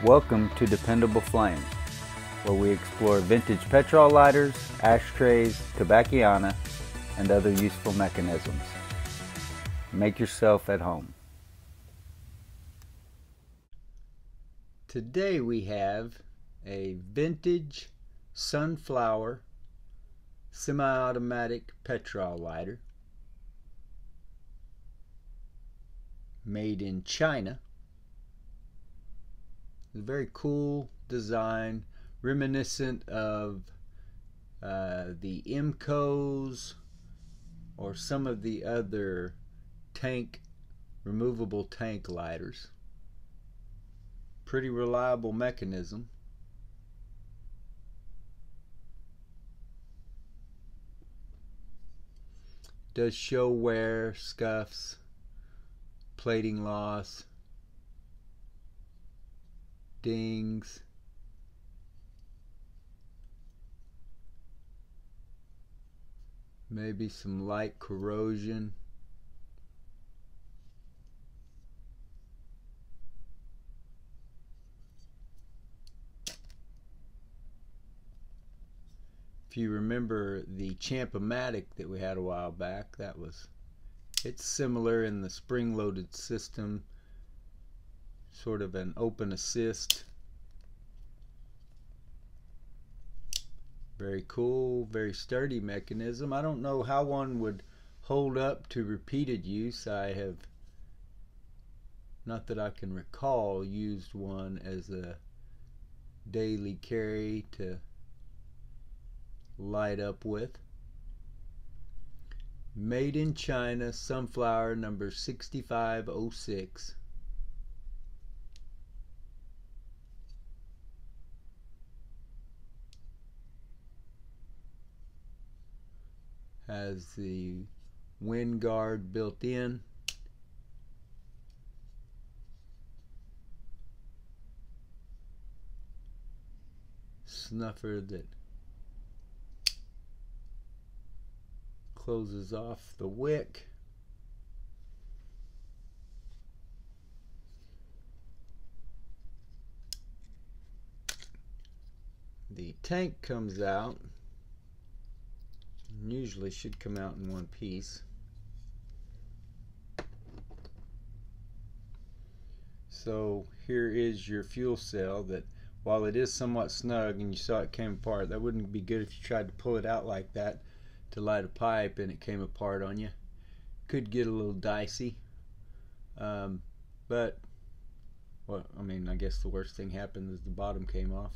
Welcome to Dependable Flame, where we explore vintage petrol lighters, ashtrays, tobacconiana, and other useful mechanisms. Make yourself at home. Today we have a vintage sunflower semi-automatic petrol lighter made in China. A very cool design, reminiscent of the MCOs or some of the other removable tank lighters. Pretty reliable mechanism. Does show wear, scuffs, plating loss, dings. Maybe some light corrosion. If you remember the Champ-O-Matic that we had a while back, it's similar in the spring-loaded system, sort of an open assist. Very cool, very sturdy mechanism. I don't know how one would hold up to repeated use. I have, not that I can recall, used one as a daily carry to light up with. Made in China, sunflower number 6506. Has the wind guard built in. Snuffer that closes off the wick. The tank comes out. Usually should come out in one piece. So here is your fuel cell that, while it is somewhat snug and you saw it came apart, that wouldn't be good if you tried to pull it out like that to light a pipe and it came apart on you. Could get a little dicey. But well, I mean, I guess the worst thing happened is the bottom came off.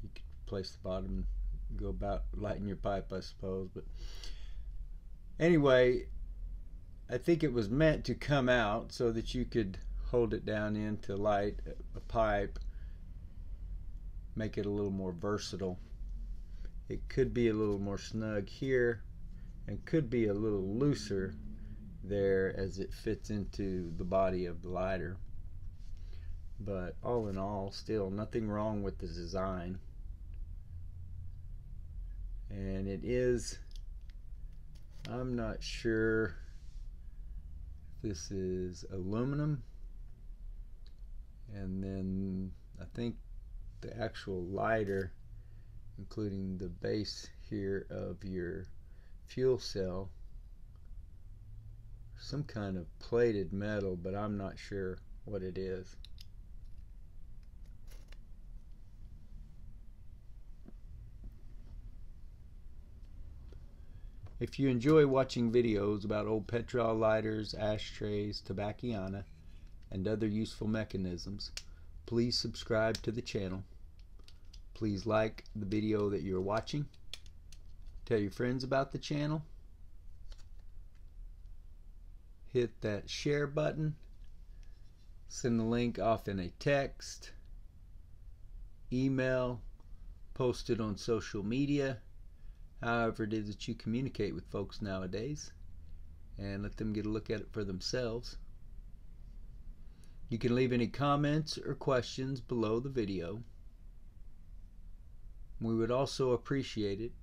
You could replace the bottom, go about lighting your pipe, I suppose. But anyway, I think it was meant to come out so that you could hold it down in to light a pipe, make it a little more versatile. It could be a little more snug here and could be a little looser there as it fits into the body of the lighter. But all in all, still nothing wrong with the design. And it is, I'm not sure if this is aluminum, and then I think the actual lighter, including the base here of your fuel cell, some kind of plated metal, but I'm not sure what it is. If you enjoy watching videos about old petrol lighters, ashtrays, tobacconiana, and other useful mechanisms, please subscribe to the channel. Please like the video that you're watching. Tell your friends about the channel. Hit that share button. Send the link off in a text, email, post it on social media. However it is that you communicate with folks nowadays, and let them get a look at it for themselves. You can leave any comments or questions below the video. We would also appreciate it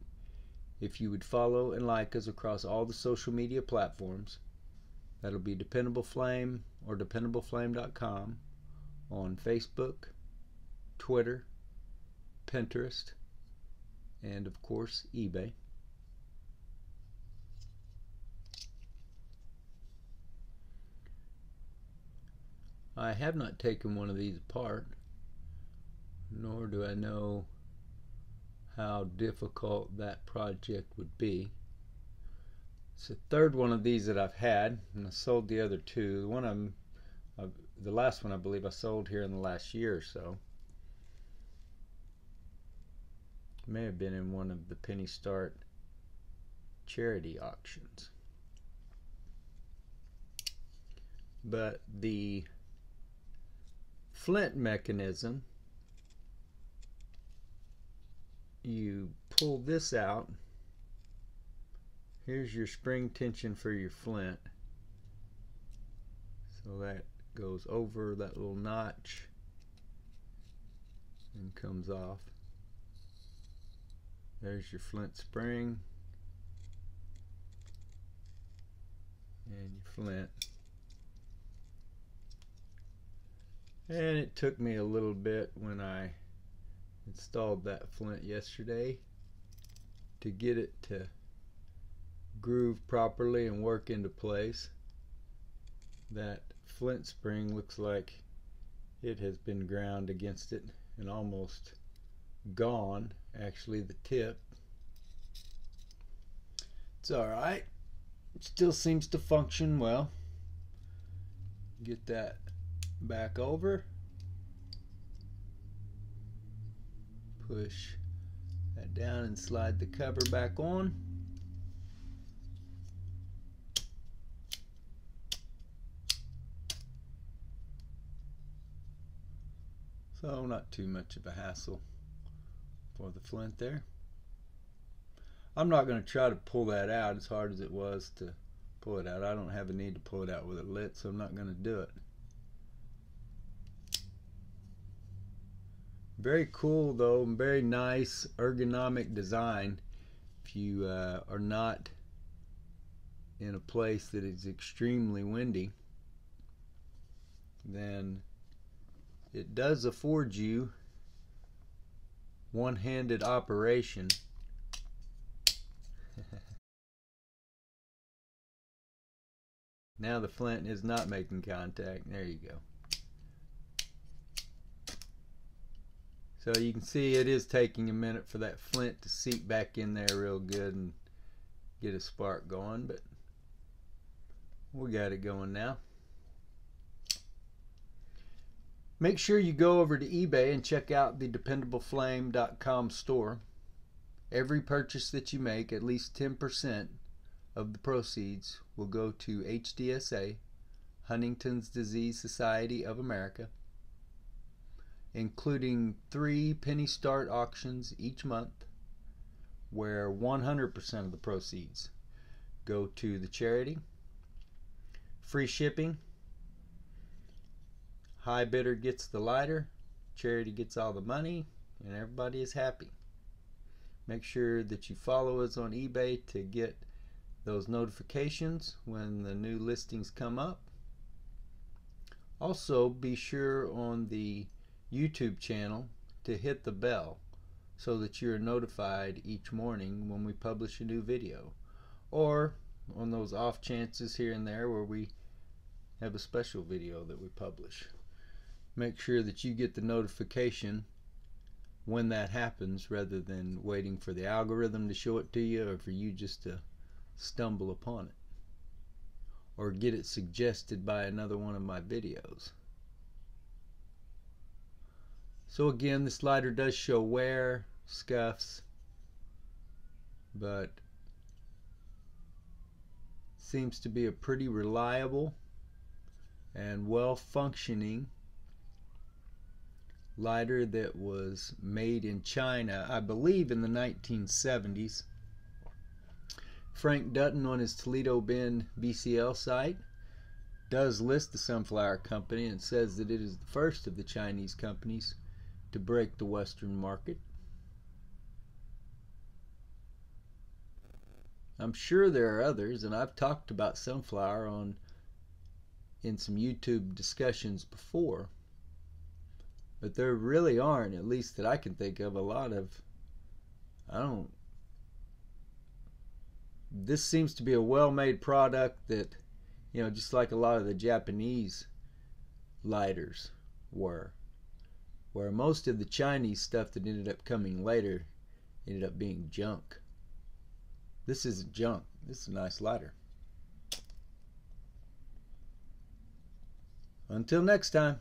if you would follow and like us across all the social media platforms. That'll be Dependable Flame or dependableflame.com on Facebook, Twitter, Pinterest, and of course eBay. I have not taken one of these apart, nor do I know how difficult that project would be. It's the third one of these that I've had, and I sold the other two. The last one I believe I sold here in the last year or so. It may have been in one of the Penny Start charity auctions. But the flint mechanism, you pull this out. Here's your spring tension for your flint. So that goes over that little notch and comes off. There's your flint spring and your flint. And it took me a little bit when I installed that flint yesterday to get it to groove properly and work into place. That flint spring looks like it has been ground against it and almost gone, actually, the tip. It's alright. It still seems to function well. Get that back over. Push that down and slide the cover back on. So not too much of a hassle for the flint there. I'm not going to try to pull that out as hard as it was to pull it out. I don't have a need to pull it out with it lit, so I'm not going to do it. Very cool though, very nice ergonomic design. If you are not in a place that is extremely windy, then it does afford you one-handed operation. Now the flint is not making contact. There you go. So you can see it is taking a minute for that flint to seep back in there real good and get a spark going, but we got it going now. Make sure you go over to eBay and check out the dependableflame.com store. Every purchase that you make, at least 10% of the proceeds will go to HDSA, Huntington's Disease Society of America, including 3 Penny Start auctions each month, where 100% of the proceeds go to the charity. Free shipping. High bidder gets the lighter, charity gets all the money, and everybody is happy. Make sure that you follow us on eBay to get those notifications when the new listings come up. Also, be sure on the YouTube channel to hit the bell so that you're notified each morning when we publish a new video, or on those off chances here and there where we have a special video that we publish. Make sure that you get the notification when that happens rather than waiting for the algorithm to show it to you or for you just to stumble upon it or get it suggested by another one of my videos. So again, this lighter does show wear, scuffs, but seems to be a pretty reliable and well-functioning lighter that was made in China, I believe in the 1970s. Frank Dutton on his Toledo Bend BCL site does list the Sunflower Company and says that it is the first of the Chinese companies to break the Western market. I'm sure there are others, and I've talked about Sunflower in some YouTube discussions before. But there really aren't, at least that I can think of, a lot of, I don't, this seems to be a well-made product that, just like a lot of the Japanese lighters were, where most of the Chinese stuff that ended up coming later ended up being junk. This isn't junk. This is a nice lighter. Until next time.